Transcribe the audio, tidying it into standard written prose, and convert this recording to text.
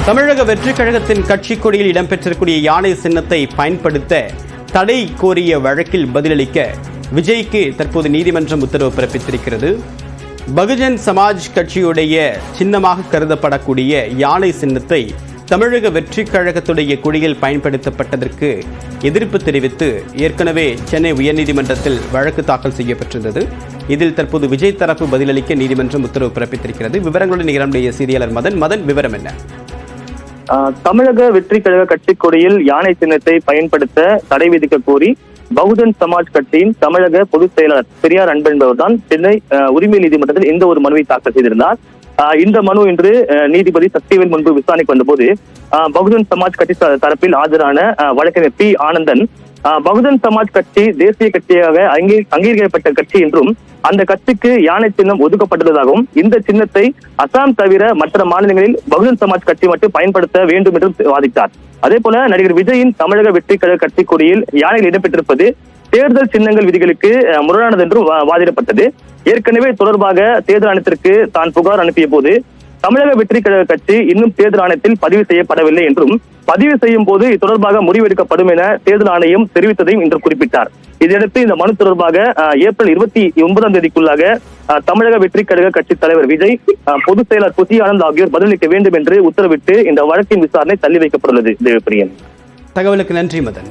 தமிழக வெற்றிக் கழகத்தின் கட்சி கொடியில் இடம்பெற்றிருக்கூடிய யானை சின்னத்தை பயன்படுத்த தடை கோரிய வழக்கில் பதிலளிக்க விஜய்க்கு தற்போது நீதிமன்றம் உத்தரவு பிறப்பித்திருக்கிறது. பகுஜன் சமாஜ் கட்சியுடைய சின்னமாக கருதப்படக்கூடிய யானை சின்னத்தை தமிழக வெற்றிக் கழகத்துடைய கொடியில் பயன்படுத்தப்பட்டதற்கு எதிர்ப்பு தெரிவித்து ஏற்கனவே சென்னை உயர்நீதிமன்றத்தில் வழக்கு தாக்கல் செய்யப்பட்டிருந்தது. இதில் தற்போது விஜய் தரப்பு பதிலளிக்க நீதிமன்றம் உத்தரவு பிறப்பித்திருக்கிறது. விவரங்களுடன் நம்முடைய செய்தியாளர் மதன் விவரம் என்ன? தமிழக வெற்றிக் கழக கட்சி கொடியில் யானை சின்னத்தை பயன்படுத்த தடை விதிக்க கோரி பகுஜன் சமாஜ் கட்சியின் தமிழக பொதுச் செயலாளர் பெரியார் அன்பு என்பவர்தான் சென்னை உரிமை நீதிமன்றத்தில் இந்த ஒரு மனுவை தாக்கல் செய்திருந்தார். இந்த மனு இன்று நீதிபதி சக்திவேல் முன்பு விசாரணைக்கு வந்தபோது பகுஜன் சமாஜ் கட்சி தரப்பில் ஆஜரான வழக்கறிஞர் பி ஆனந்தன் பகுஜன் சமாஜ் கட்சி தேசிய கட்சியாக அங்கீகரிக்கப்பட்ட கட்சி என்றும் அந்த கட்சிக்கு யானை சின்னம் ஒதுக்கப்பட்டுள்ளதாகவும் இந்த சின்னத்தை அசாம் தவிர மற்ற மாநிலங்களில் பகுஜன் சமாஜ் கட்சி மட்டும் பயன்படுத்த வேண்டும் என்றும் வாதிட்டார். அதே போல நடிகர் விஜயின் தமிழக வெற்றிக் கழக கட்சி கொடியில் யானைகள் இடம்பெற்றிருப்பது தேர்தல் சின்னங்கள் விதிகளுக்கு முரணானது என்றும் வாதிடப்பட்டது. ஏற்கனவே தொடர்பாக தேர்தல் ஆணையத்திற்கு தான் புகார் அனுப்பிய போது தமிழக வெற்றிக் கழக கட்சி இன்னும் தேர்தல் ஆணையத்தில் பதிவு செய்யப்படவில்லை என்றும் பதிவு செய்யும் போது இது தொடர்பாக முடிவெடுக்கப்படும் என தேர்தல் ஆணையம் தெரிவித்ததையும் இன்று குறிப்பிட்டார். இதையடுத்து இந்த மனு தொடர்பாக ஏப்ரல் 29ஆம் தேதிக்குள்ளாக தமிழக வெற்றிக் கழக கட்சி தலைவர் விஜய், பொதுச் செயலர் புசி ஆனந்த் ஆகியோர் பதிலளிக்க வேண்டும் என்று உத்தரவிட்டு இந்த வழக்கின் விசாரணை தள்ளி வைக்கப்பட்டுள்ளது. தேவப்பிரியன், தகவலுக்கு நன்றி மதன்.